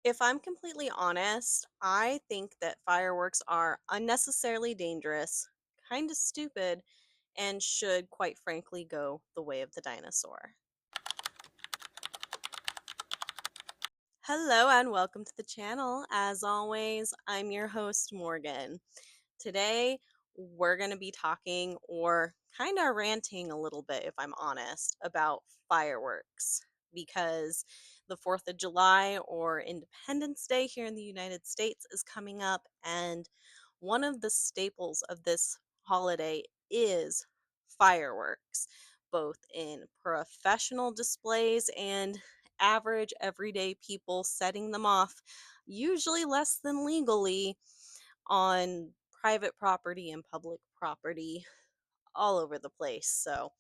If I'm completely honest, I think that fireworks are unnecessarily dangerous, kind of stupid, and should, quite frankly, go the way of the dinosaur. Hello, and welcome to the channel. As always, I'm your host, Morgan. Today, we're going to be talking or kind of ranting a little bit, if I'm honest, about fireworks because the 4th of July or Independence Day here in the United States is coming up, and one of the staples of this holiday is fireworks, both in professional displays and average everyday people setting them off, usually less than legally, on private property and public property all over the place. So,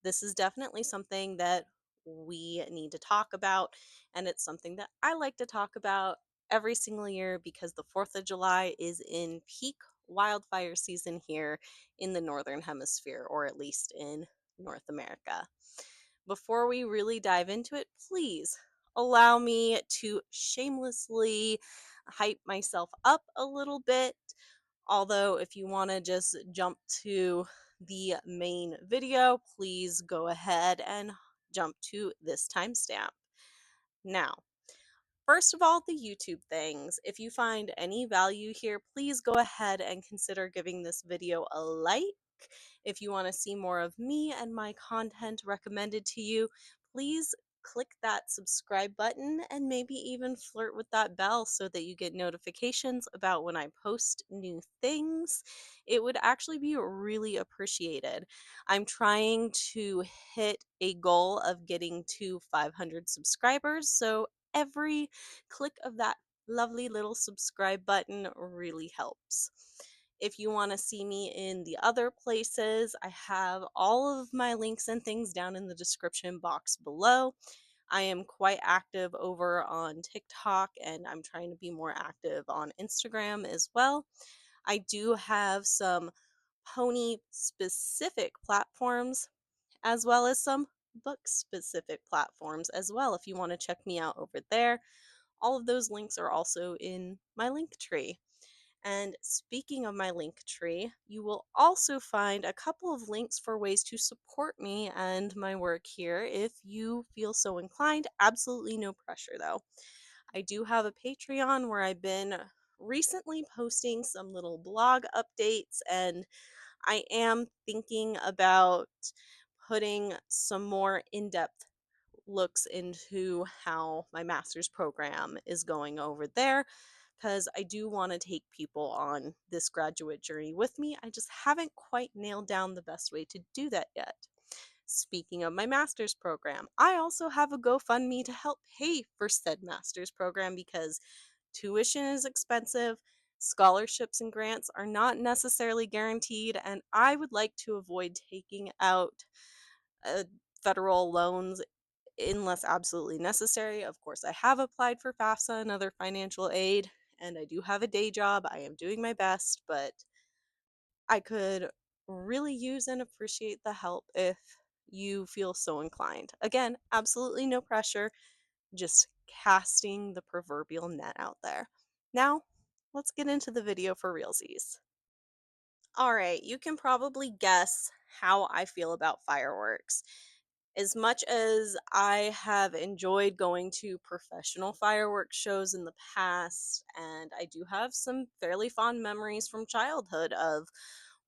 this is definitely something that we need to talk about, and it's something that I like to talk about every single year because the 4th of July is in peak wildfire season here in the Northern Hemisphere, or at least in North America. Before we really dive into it, please allow me to shamelessly hype myself up a little bit. Although, if you want to just jump to the main video, please go ahead and jump to this timestamp. Now, first of all, the YouTube things. If you find any value here, please go ahead and consider giving this video a like. If you want to see more of me and my content recommended to you, please click that subscribe button and maybe even flirt with that bell so that you get notifications about when I post new things. It would actually be really appreciated. I'm trying to hit a goal of getting to 500 subscribers, so every click of that lovely little subscribe button really helps. If you want to see me in the other places, I have all of my links and things down in the description box below. I am quite active over on TikTok, and I'm trying to be more active on Instagram as well. I do have some pony specific platforms as well as some book specific platforms as well if you want to check me out over there. All of those links are also in my link tree. And speaking of my link tree, you will also find a couple of links for ways to support me and my work here if you feel so inclined. Absolutely no pressure though. I do have a Patreon where I've been recently posting some little blog updates, and I am thinking about putting some more in depth looks into how my master's program is going over there because I do want to take people on this graduate journey with me. I just haven't quite nailed down the best way to do that yet. Speaking of my master's program, I also have a GoFundMe to help pay for said master's program because tuition is expensive, scholarships and grants are not necessarily guaranteed, and I would like to avoid taking out uh, federal loans unless absolutely necessary. Of course, I have applied for FAFSA and other financial aid, and I do have a day job. I am doing my best, but I could really use and appreciate the help if you feel so inclined. Again, absolutely no pressure, just casting the proverbial net out there. Now, let's get into the video for realsies. All right, you can probably guess how I feel about fireworks. As much as I have enjoyed going to professional fireworks shows in the past, and I do have some fairly fond memories from childhood of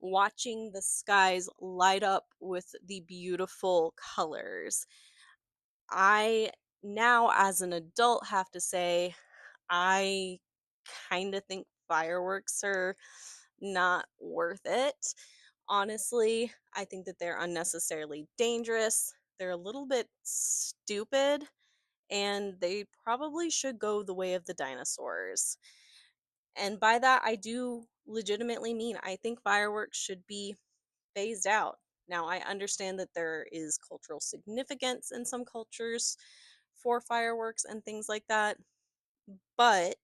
watching the skies light up with the beautiful colors, I now, as an adult, have to say I kind of think fireworks are not worth it. Honestly, I think that they're unnecessarily dangerous. They're a little bit stupid, and they probably should go the way of the dinosaurs. And by that, I do legitimately mean I think fireworks should be phased out. Now, I understand that there is cultural significance in some cultures for fireworks and things like that, but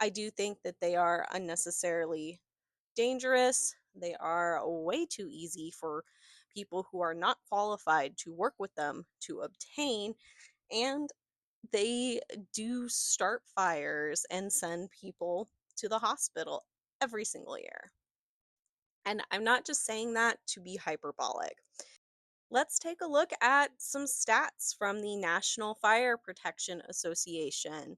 I do think that they are unnecessarily dangerous. They are way too easy for people who are not qualified to work with them to obtain. And they do start fires and send people to the hospital every single year. And I'm not just saying that to be hyperbolic. Let's take a look at some stats from the National Fire Protection Association.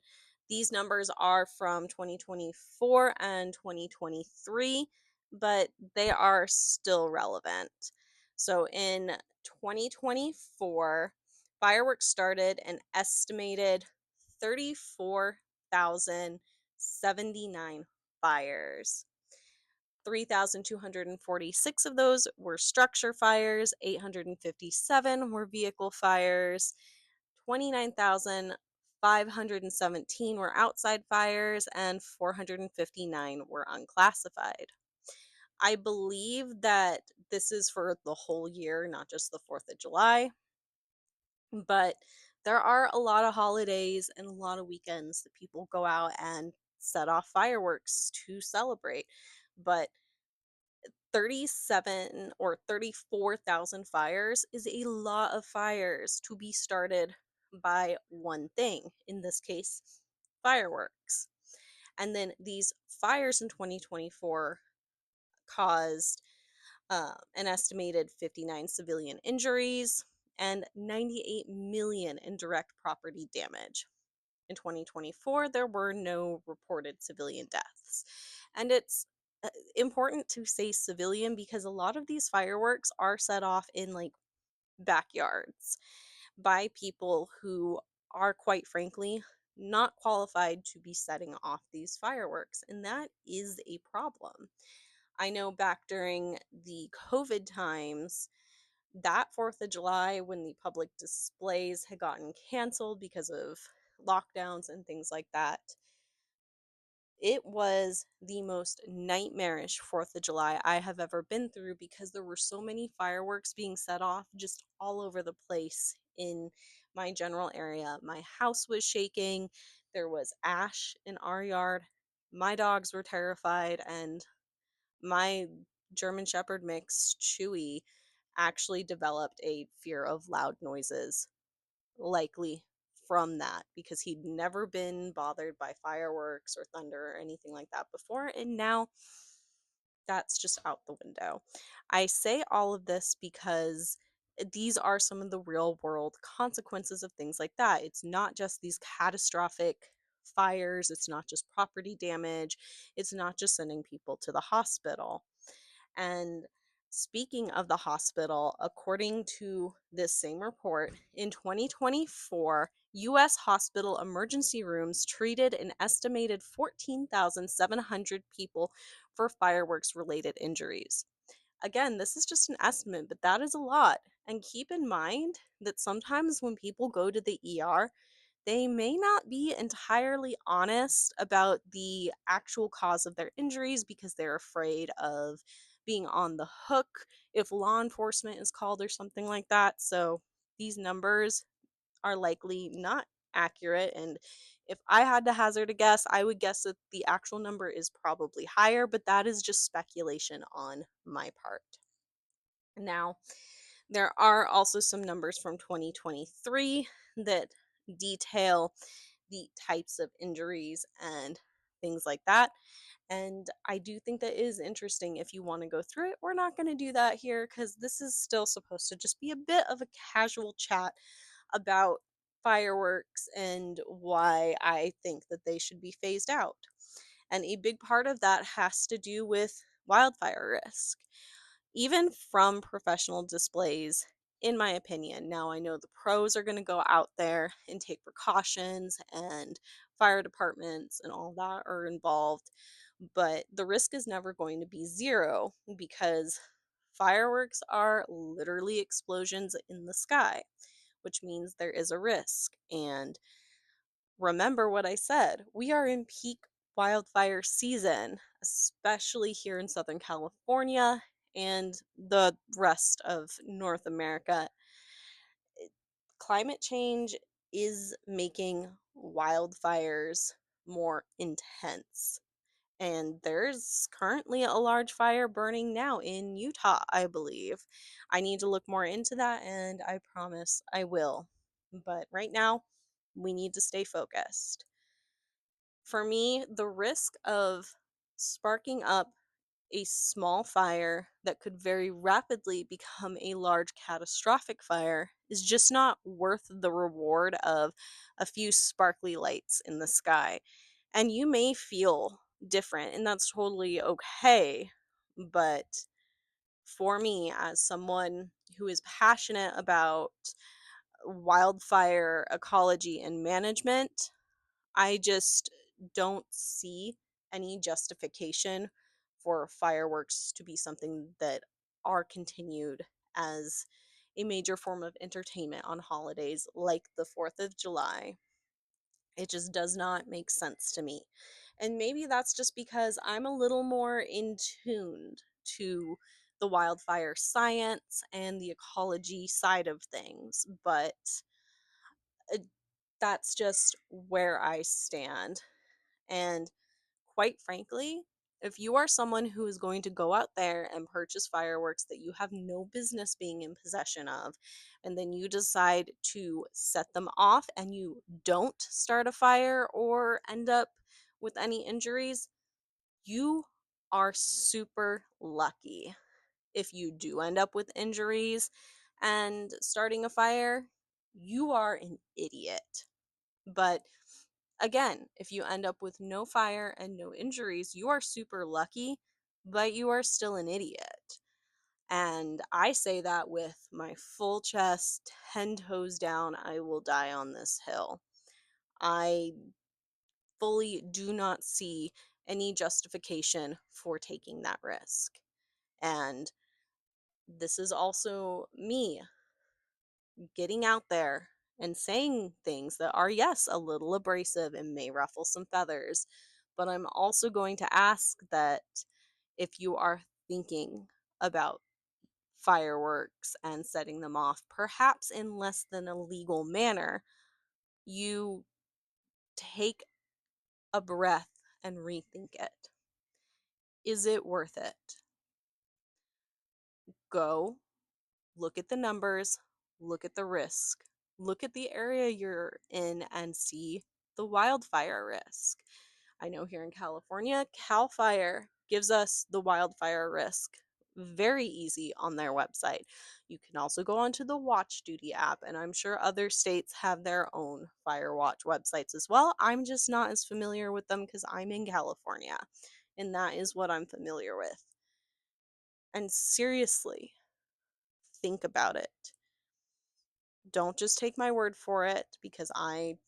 These numbers are from 2024 and 2023, but they are still relevant. So in 2024, fireworks started an estimated 34,079 fires. 3,246 of those were structure fires, 857 were vehicle fires, 29,517 were outside fires, and 459 were unclassified. I believe that this is for the whole year, not just the 4th of July, but there are a lot of holidays and a lot of weekends that people go out and set off fireworks to celebrate. But 37 or 34,000 fires is a lot of fires to be started by one thing, in this case, fireworks. And then these fires in 2024 caused an estimated 59 civilian injuries and 98 million in direct property damage. In 2024, there were no reported civilian deaths. And it's important to say civilian because a lot of these fireworks are set off in like backyards by people who are, quite frankly, not qualified to be setting off these fireworks. And that is a problem. I know back during the COVID times, that 4th of July, when the public displays had gotten canceled because of lockdowns and things like that, it was the most nightmarish 4th of July I have ever been through because there were so many fireworks being set off just all over the place in my general area. My house was shaking, there was ash in our yard. My dogs were terrified, and my German Shepherd mix, Chewy, actually developed a fear of loud noises, likely from that because he'd never been bothered by fireworks or thunder or anything like that before. And now that's just out the window. I say all of this because these are some of the real world consequences of things like that. It's not just these catastrophic fires, it's not just property damage, it's not just sending people to the hospital. And speaking of the hospital, according to this same report, in 2024, US hospital emergency rooms treated an estimated 14,700 people for fireworks related injuries. Again, this is just an estimate, but that is a lot. And keep in mind that sometimes when people go to the ER, they may not be entirely honest about the actual cause of their injuries because they're afraid of being on the hook if law enforcement is called or something like that. So these numbers are likely not accurate. And if I had to hazard a guess, I would guess that the actual number is probably higher, but that is just speculation on my part. Now, there are also some numbers from 2023 that detail the types of injuries and things like that. And I do think that is interesting if you want to go through it. We're not going to do that here because this is still supposed to just be a bit of a casual chat about fireworks and why I think that they should be phased out. And a big part of that has to do with wildfire risk, even from professional displays, in my opinion. Now, I know the pros are going to go out there and take precautions, and fire departments and all that are involved, but the risk is never going to be zero because fireworks are literally explosions in the sky, which means there is a risk. And remember what I said, we are in peak wildfire season, especially here in Southern California and the rest of North America. Climate change is making wildfires more intense. And there's currently a large fire burning now in Utah, I believe. I need to look more into that, and I promise I will. But right now, we need to stay focused. For me, the risk of sparking up a small fire that could very rapidly become a large catastrophic fire is just not worth the reward of a few sparkly lights in the sky. And you may feel different, and that's totally okay. But for me, as someone who is passionate about wildfire ecology and management, I just don't see any justification for fireworks to be something that are continued as a major form of entertainment on holidays like the 4th of July. It just does not make sense to me. And maybe that's just because I'm a little more in tuned to the wildfire science and the ecology side of things, but uh, that's just where I stand. And quite frankly, if you are someone who is going to go out there and purchase fireworks that you have no business being in possession of, and then you decide to set them off and you don't start a fire or end up with any injuries, you are super lucky. If you do end up with injuries and starting a fire, you are an idiot. But again, if you end up with no fire and no injuries, you are super lucky, but you are still an idiot. And I say that with my full chest, 10 toes down, I will die on this hill. I fully do not see any justification for taking that risk. And this is also me getting out there and saying things that are, yes, a little abrasive and may ruffle some feathers. But I'm also going to ask that if you are thinking about fireworks and setting them off, perhaps in less than a legal manner, you take a breath and rethink it. Is it worth it? Go look at the numbers, look at the risk, look at the area you're in and see the wildfire risk. I know here in California, CAL FIRE gives us the wildfire risk very easy on their website. You can also go onto the Watch Duty app, and I'm sure other states have their own fire watch websites as well. I'm just not as familiar with them because I'm in California, and that is what I'm familiar with. And seriously, think about it. Don't just take my word for it because I'm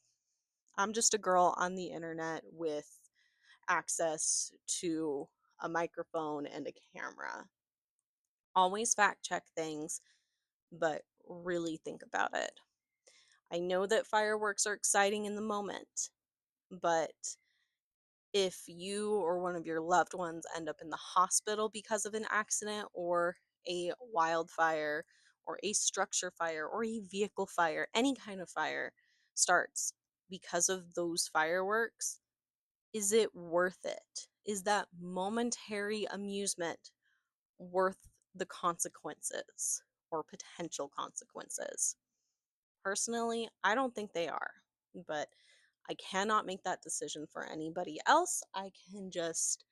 just a girl on the internet with access to a microphone and a camera. Always fact check things, but really think about it. I know that fireworks are exciting in the moment, but if you or one of your loved ones end up in the hospital because of an accident or a wildfire or a structure fire or a vehicle fire, any kind of fire starts because of those fireworks, is it worth it? Is that momentary amusement worth the consequences or potential consequences? Personally, I don't think they are, but I cannot make that decision for anybody else. I can just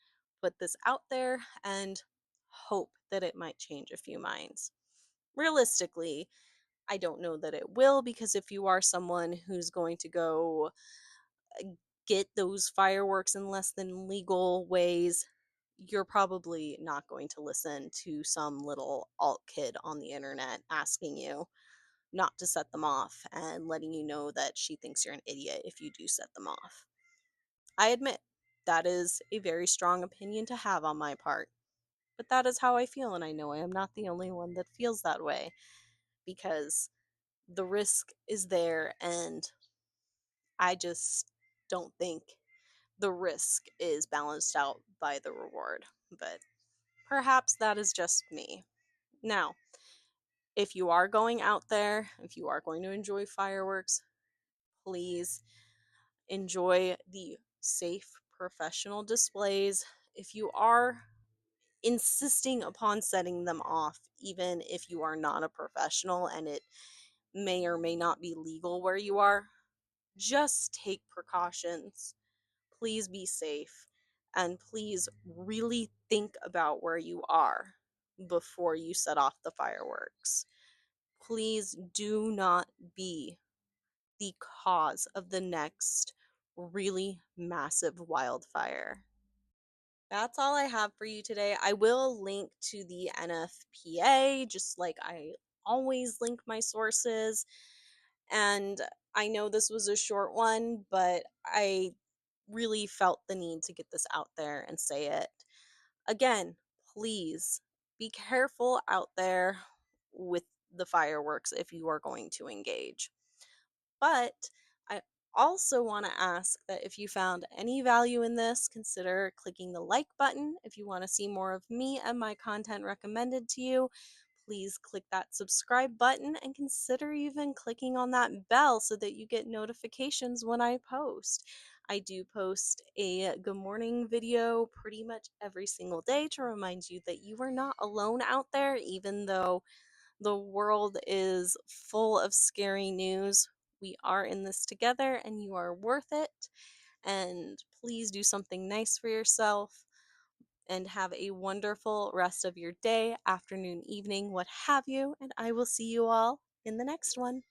put this out there and hope that it might change a few minds. Realistically, I don't know that it will because if you are someone who's going to go get those fireworks in less than legal ways, you're probably not going to listen to some little alt kid on the internet asking you not to set them off and letting you know that she thinks you're an idiot if you do set them off. I admit that is a very strong opinion to have on my part, but that is how I feel, and I know I am not the only one that feels that way because the risk is there, and I just don't think the risk is balanced out by the reward. But perhaps that is just me. Now, if you are going out there, if you are going to enjoy fireworks, please enjoy the safe professional displays. If you are insisting upon setting them off, even if you are not a professional and it may or may not be legal where you are, just take precautions. Please be safe. And please really think about where you are before you set off the fireworks. Please do not be the cause of the next really massive wildfire. That's all I have for you today. I will link to the NFPA, just like I always link my sources. And I know this was a short one, but I really felt the need to get this out there and say it. Again, please be careful out there with the fireworks if you are going to engage. But I also want to ask that if you found any value in this, consider clicking the like button. If you want to see more of me and my content recommended to you, please click that subscribe button and consider even clicking on that bell so that you get notifications when I post. I do post a good morning video pretty much every single day to remind you that you are not alone out there, even though the world is full of scary news. We are in this together and you are worth it. And please do something nice for yourself and have a wonderful rest of your day, afternoon, evening, what have you. And I will see you all in the next one.